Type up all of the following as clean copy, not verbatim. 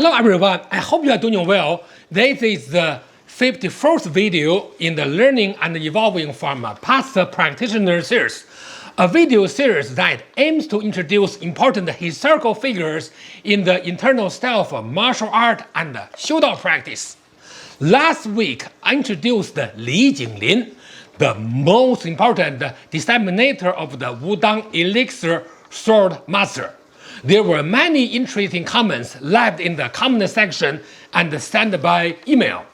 Hello everyone, I hope you are doing well. This is the 51st video in the Learning and Evolving from Past Practitioner series, a video series that aims to introduce important historical figures in the internal style of martial art and Shoudao practice. Last week, I introduced Li Jinglin, the most important disseminator of the Wudang Elixir Sword master. There were many interesting comments left in the comment section and sent by email.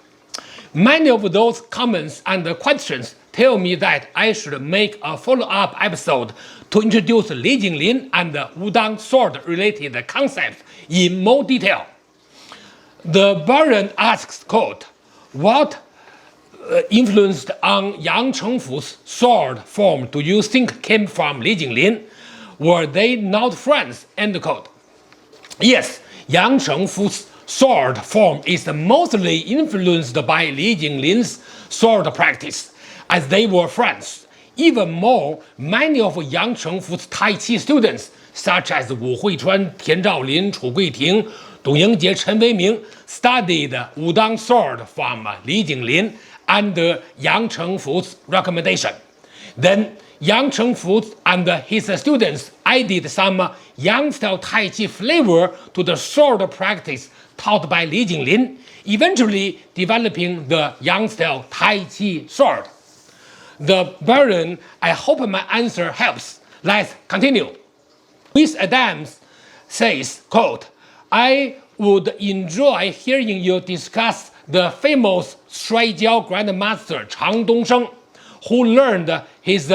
Many of those comments and questions tell me that I should make a follow-up episode to introduce Li Jinglin and the Wudang sword-related concepts in more detail. The Baron asks, quote, what influenced on Yang Chengfu's sword form do you think came from Li Jinglin? Were they not friends? End quote. Yes, Yang Chengfu's sword form is mostly influenced by Li Jinglin's sword practice, as they were friends. Even more, many of Yang Chengfu's Tai Chi students, such as Wu Huichuan, Tian Zhaolin, Chu Guiting, Dong Yingjie, Chen Weiming, studied Wudang sword from Li Jinglin under Yang Chengfu's recommendation. Then Yang Chengfu and his students added some Yang-style Tai Chi flavor to the sword practice taught by Li Jinglin, eventually developing the Yang-style Tai Chi sword. The Baron, I hope my answer helps. Let's continue. Wesadams says, quote, I would enjoy hearing you discuss the famous Shuaijiao Grandmaster Chang Dongsheng, who learned his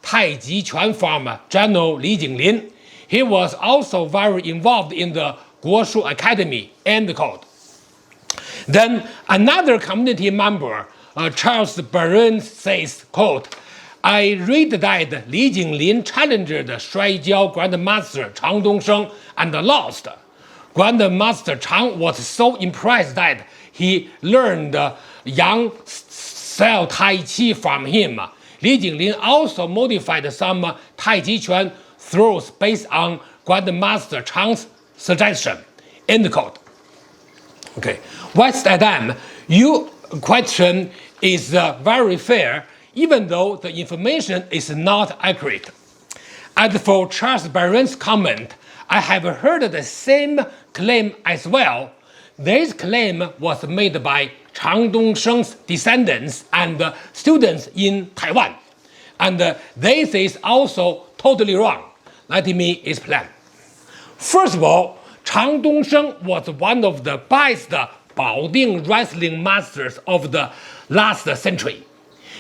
Tai Chi Quan from General Li Jinglin. He was also very involved in the Guoshu Academy, end quote. Then another community member, Charlesbryant, says, quote, I read that Li Jinglin challenged Shuaijiao Grandmaster Chang Dongsheng and lost. Grandmaster Chang was so impressed that he learned Yang-style Tai Chi from him. Li Jinglin also modified some Tai Chi Quan throws based on Grandmaster Chang's suggestion. End quote. Okay, Wesadams, your question is very fair, even though the information is not accurate. As for Charlesbryant's comment, I have heard the same claim as well. This claim was made by Chang Dongsheng's descendants and students in Taiwan. And this is also totally wrong. Let me explain. First of all, Chang Dongsheng was one of the best Baoding wrestling masters of the last century.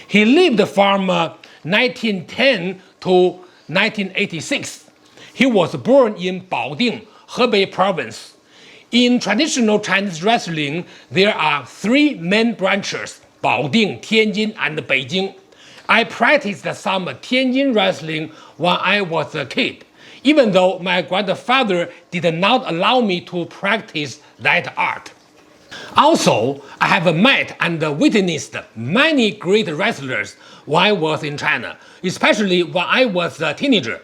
He lived from 1910 to 1986. He was born in Baoding, Hebei province. In traditional Chinese wrestling, there are three main branches, Baoding, Tianjin, and Beijing. I practiced some Tianjin wrestling when I was a kid, even though my grandfather did not allow me to practice that art. Also, I have met and witnessed many great wrestlers when I was in China, especially when I was a teenager.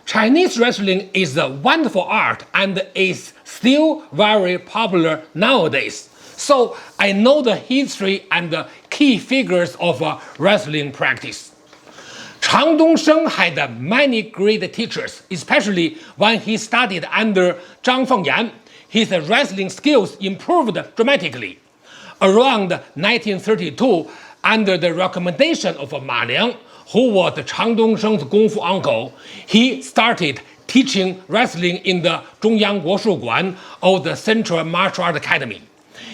Chinese wrestling is a wonderful art and is still very popular nowadays. So I know the history and the key figures of wrestling practice. Chang Dongsheng had many great teachers, especially when he studied under Zhang Fengyan. His wrestling skills improved dramatically. Around 1932, under the recommendation of Ma Liang, who was Chang Dongsheng's Kung Fu uncle, he started teaching wrestling in the Zhongyang Guoshu Guan, or the Central Martial Art Academy.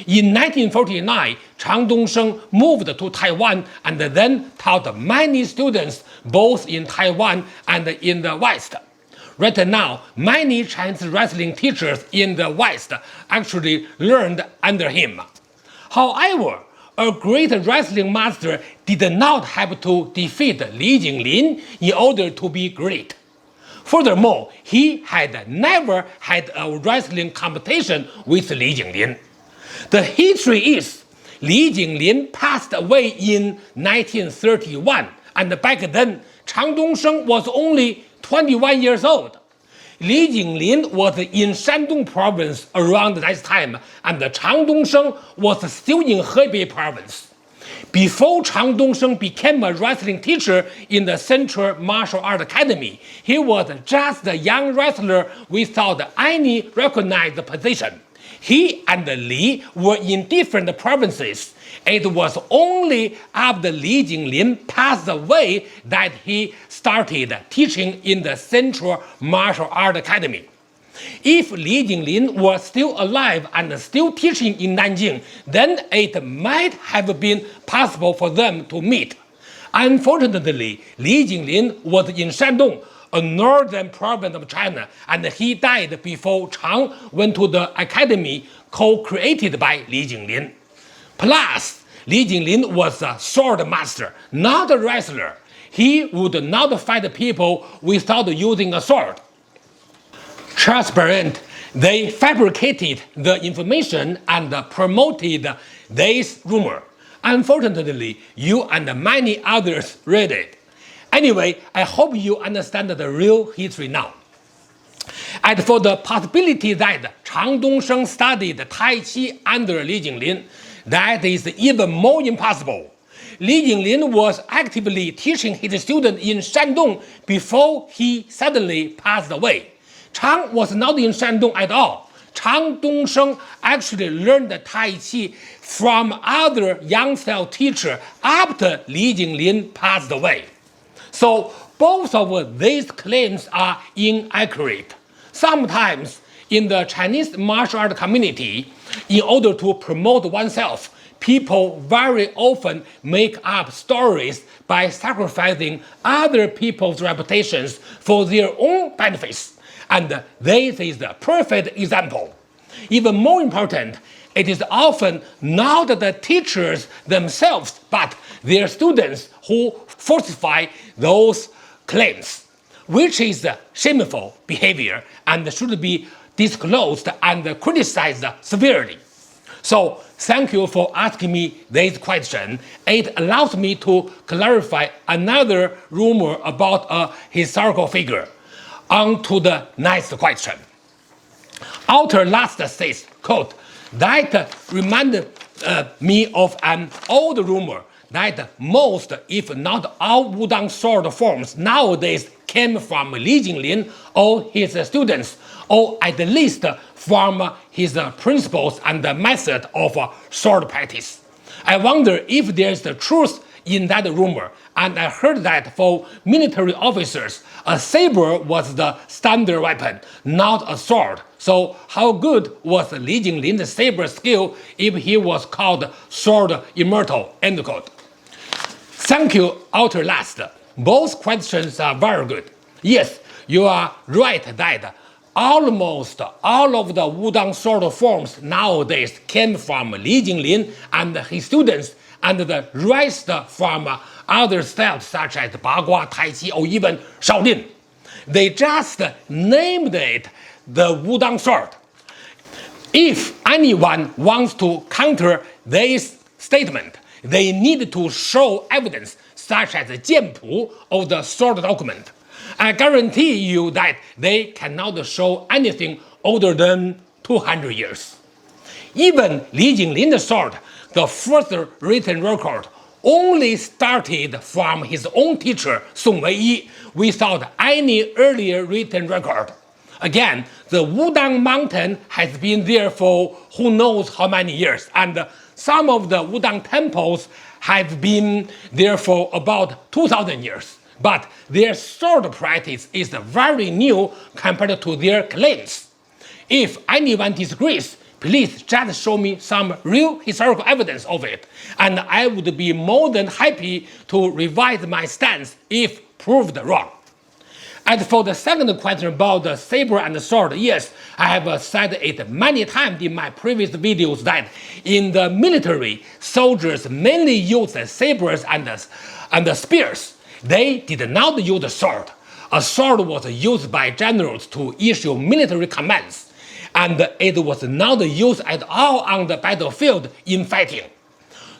In 1949, Chang Dongsheng moved to Taiwan and then taught many students both in Taiwan and in the West. Right now, many Chinese wrestling teachers in the West actually learned under him. However, a great wrestling master did not have to defeat Li Jinglin in order to be great. Furthermore, he had never had a wrestling competition with Li Jinglin. The history is, Li Jinglin passed away in 1931, and back then, Chang Dongsheng was only 21 years old. Li Jinglin was in Shandong province around that time, and Chang Dongsheng was still in Hebei province. Before Chang Dongsheng became a wrestling teacher in the Central Martial Art Academy, he was just a young wrestler without any recognized position. He and Li were in different provinces. It was only after Li Jinglin passed away that he started teaching in the Central Martial Art Academy. If Li Jinglin was still alive and still teaching in Nanjing, then it might have been possible for them to meet. Unfortunately, Li Jinglin was in Shandong, a northern province of China, and he died before Chang went to the academy co-created by Li Jinglin. Plus, Li Jinglin was a sword master, not a wrestler. He would not fight people without using a sword. Charlesbryant, they fabricated the information and promoted this rumor. Unfortunately, you and many others read it. Anyway, I hope you understand the real history now. As for the possibility that Chang Dongsheng studied Tai Chi under Li Jinglin, that is even more impossible. Li Jinglin was actively teaching his students in Shandong before he suddenly passed away. Chang was not in Shandong at all. Chang Dongsheng actually learned Tai Chi from other young style teacher after Li Jinglin passed away. So both of these claims are inaccurate. Sometimes in the Chinese martial art community, in order to promote oneself, people very often make up stories by sacrificing other people's reputations for their own benefits. And this is the perfect example. Even more important, it is often not the teachers themselves, but their students who falsify those claims, which is shameful behavior and should be disclosed and criticized severely. So, thank you for asking me this question. It allows me to clarify another rumor about a historical figure. On to the next question. Outerlast says, quote, that reminded me of an old rumor that most, if not all, Wudang sword forms nowadays came from Li Jinglin or his students, or at least from his principles and method of sword practice. I wonder if there's the truth in that rumor, and I heard that for military officers, a saber was the standard weapon, not a sword. So how good was Li Jinglin's saber skill if he was called sword immortal? End quote. Thank you, Outerlast. Both questions are very good. Yes, you are right that almost all of the Wudang sword forms nowadays came from Li Jinglin and his students, and the rest from other styles such as Bagua, Tai Chi, or even Shaolin. They just named it the Wudang sword. If anyone wants to counter this statement, they need to show evidence such as the Jianpu of the sword document. I guarantee you that they cannot show anything older than 200 years. Even Li Jinglin's sword, the first written record, only started from his own teacher Song Wei-yi without any earlier written record. Again, the Wudang mountain has been there for who knows how many years, and some of the Wudang temples have been there for about 2,000 years. But their sword practice is very new compared to their claims. If anyone disagrees, please just show me some real historical evidence of it, and I would be more than happy to revise my stance if proved wrong. As for the second question about the saber and the sword, yes, I have said it many times in my previous videos that in the military, soldiers mainly use sabers and spears. They did not use a sword. A sword was used by generals to issue military commands, and it was not used at all on the battlefield in fighting.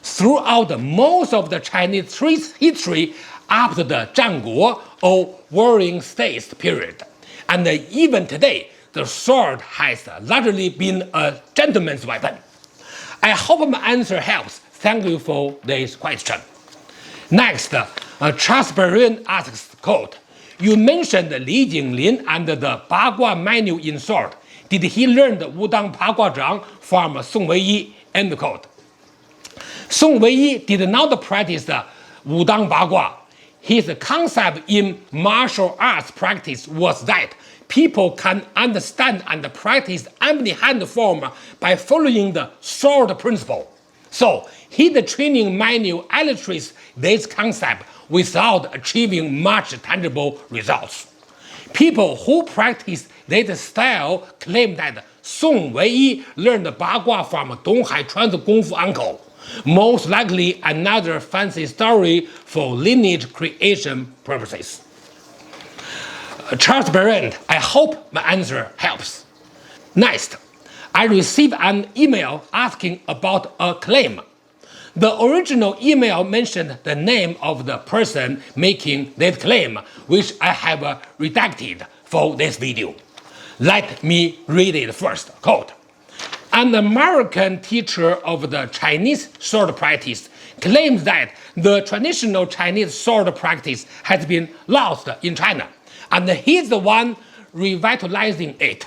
Throughout most of the Chinese history after the Zhanguo or Warring States period, And even today, the sword has largely been a gentleman's weapon. I hope my answer helps. Thank you for this question. Next, Charlesbryant asks, quote, you mentioned Li Jinglin and the Bagua manual in sword. Did he learn the Wudang Bagua Zhang from Song Weiyi? End quote. Song Weiyi did not practice the Wudang Bagua. His concept in martial arts practice was that people can understand and practice empty hand form by following the sword principle. So his training manual illustrates this concept without achieving much tangible results. People who practice this style claim that Song Weiyi learned Bagua from Dong Haichuan's Kung Fu uncle. Most likely another fancy story for lineage creation purposes. Charlesbryant, I hope my answer helps. Next, I received an email asking about a claim. The original email mentioned the name of the person making this claim, which I have redacted for this video. Let me read it first. Quote, an American teacher of the Chinese sword practice claims that the traditional Chinese sword practice has been lost in China, and he's the one revitalizing it.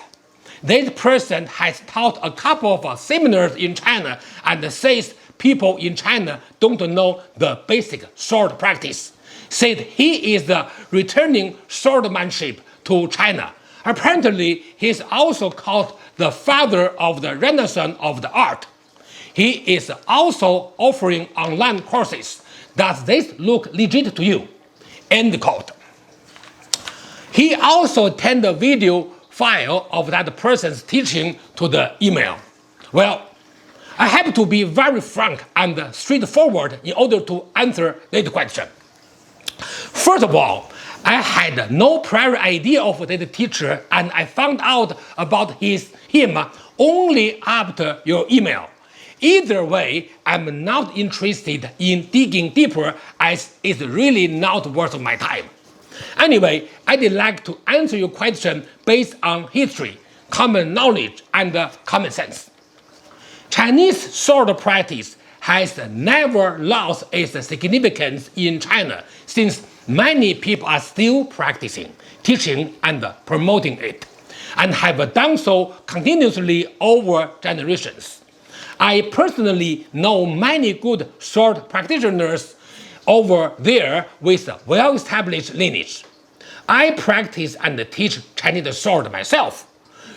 This person has taught a couple of seminars in China and says people in China don't know the basic sword practice. Said he is returning swordmanship to China. Apparently, he's also called the father of the Renaissance of the art. He is also offering online courses. Does this look legit to you? End quote. He also sent a video file of that person's teaching to the email. Well, I have to be very frank and straightforward in order to answer this question. First of all, I had no prior idea of this teacher, and I found out about him only after your email. Either way, I'm not interested in digging deeper, as it's really not worth my time. Anyway, I'd like to answer your question based on history, common knowledge, and common sense. Chinese sword practice has never lost its significance in China, since many people are still practicing, teaching, and promoting it, and have done so continuously over generations. I personally know many good sword practitioners over there with well-established lineage. I practice and teach Chinese sword myself.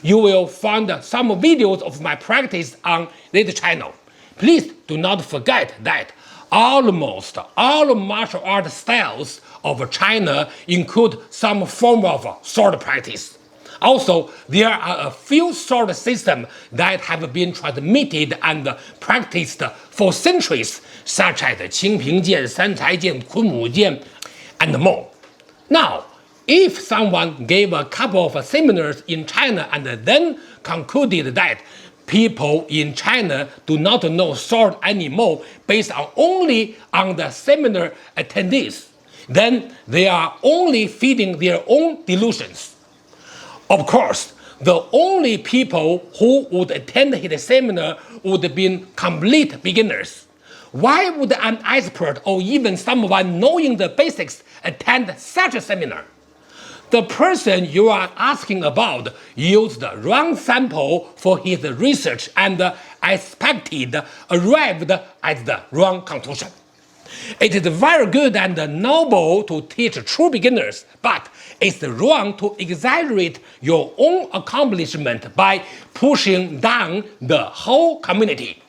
You will find some videos of my practice on this channel. Please do not forget that almost all martial art styles of China include some form of sword practice. Also, there are a few sword systems that have been transmitted and practiced for centuries, such as Qingping-jian, Sancai-jian, Kunwu-jian, and more. Now, if someone gave a couple of seminars in China and then concluded that people in China do not know sword anymore based only on the seminar attendees, then they are only feeding their own delusions. Of course, the only people who would attend his seminar would be complete beginners. Why would an expert or even someone knowing the basics attend such a seminar? The person you are asking about used the wrong sample for his research and arrived at the wrong conclusion. It is very good and noble to teach true beginners, but it's wrong to exaggerate your own accomplishment by pushing down the whole community.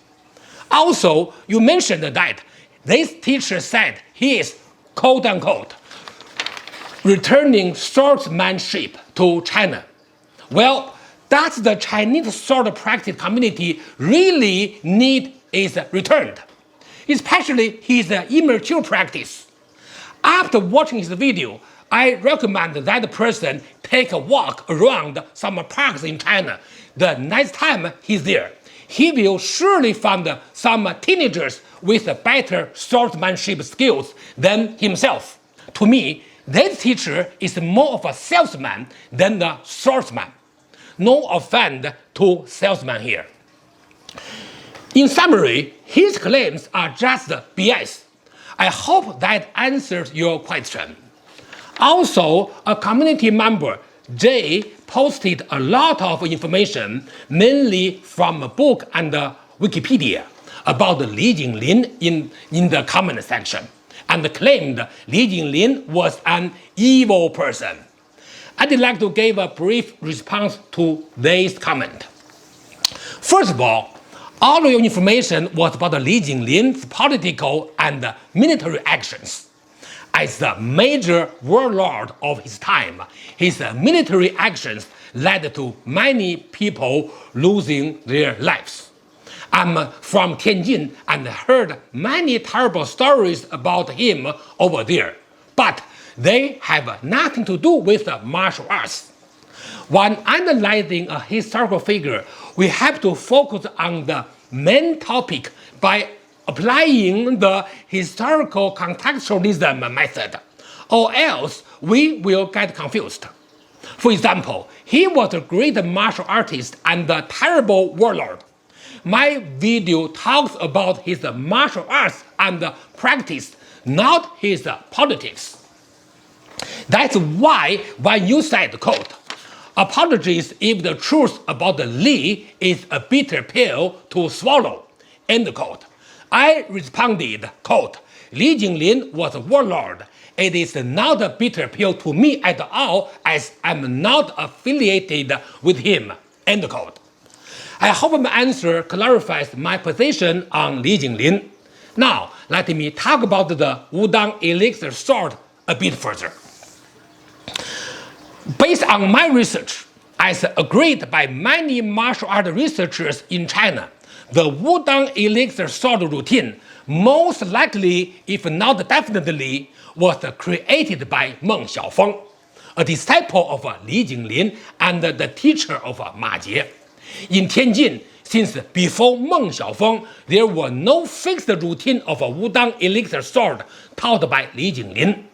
Also, you mentioned that this teacher said he is, quote-unquote, returning swordsmanship to China. Well, does the Chinese sword practice community really need is returned? Especially his immature practice. After watching his video, I recommend that person take a walk around some parks in China. The next time he's there, he will surely find some teenagers with better swordsmanship skills than himself. To me, This teacher is more of a salesman than a swordsman. No offense to salesman here. In summary, his claims are just BS. I hope that answers your question. Also, a community member, Jay, posted a lot of information, mainly from a book and Wikipedia, about Li Jinglin in the comment section, and claimed Li Jinglin was an evil person. I'd like to give a brief response to this comment. First of all your information was about Li Jinglin's political and military actions. As the major warlord of his time, his military actions led to many people losing their lives. I'm from Tianjin and heard many terrible stories about him over there, but they have nothing to do with martial arts. When analyzing a historical figure, we have to focus on the main topic by applying the historical contextualism method, or else we will get confused. For example, he was a great martial artist and a terrible warlord. My video talks about his martial arts and practice, not his politics. That's why when you said, quote, "Apologies if the truth about Li is a bitter pill to swallow," end quote, I responded, quote, "Li Jinglin was a warlord. It is not a bitter pill to me at all, as I'm not affiliated with him," end quote. I hope my answer clarifies my position on Li Jinglin. Now, let me talk about the Wudang Elixir Sword a bit further. Based on my research, as agreed by many martial art researchers in China, the Wudang Elixir Sword routine most likely, if not definitely, was created by Meng Xiaofeng, a disciple of Li Jinglin and the teacher of Ma Jie. In Tianjin, since before Meng Xiaofeng, there was no fixed routine of a Wudang Elixir Sword taught by Li Jinglin.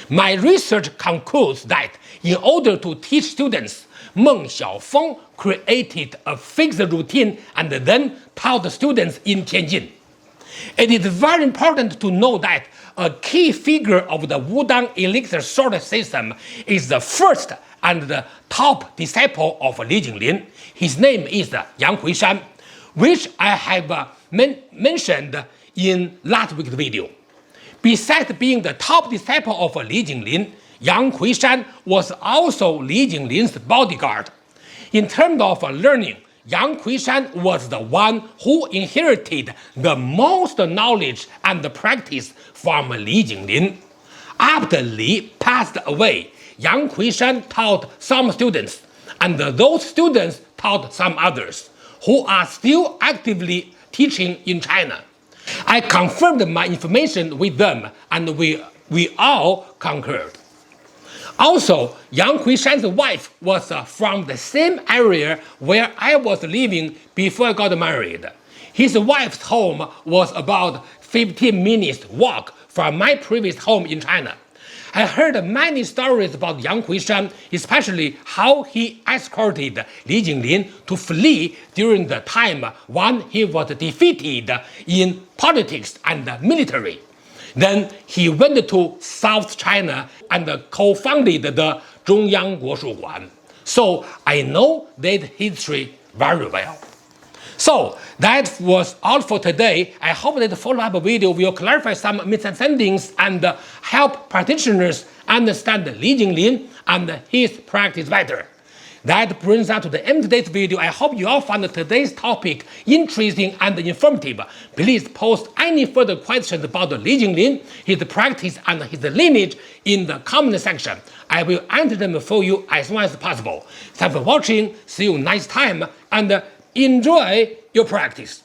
My research concludes that in order to teach students, Meng Xiaofeng created a fixed routine and then taught the students in Tianjin. It is very important to know that a key figure of the Wudang Elixir Sword system is the first and the top disciple of Li Jinglin. His name is Yang Huishan, which I have mentioned in last week's video. Besides being the top disciple of Li Jinglin, Yang Huishan was also Li Jinglin's bodyguard. In terms of learning, Yang Huishan was the one who inherited the most knowledge and practice from Li Jinglin. After Li passed away, Yang Huishan taught some students, and those students taught some others, who are still actively teaching in China. I confirmed my information with them, and we all concurred. Also, Yang Huishan's wife was from the same area where I was living before I got married. His wife's home was about 15 minutes walk from my previous home in China. I heard many stories about Yang Huishan, especially how he escorted Li Jinglin to flee during the time when he was defeated in politics and military. Then he went to South China and co-founded the Zhongyang Guoshuguan. So I know that history very well. So that was all for today. I hope that the follow-up video will clarify some misunderstandings and help practitioners understand Li Jinglin and his practice better. That brings us to the end of today's video. I hope you all found today's topic interesting and informative. Please post any further questions about Li Jinglin, his practice, and his lineage in the comment section. I will answer them for you as soon as possible. Thanks for watching. See you next time, and enjoy your practice.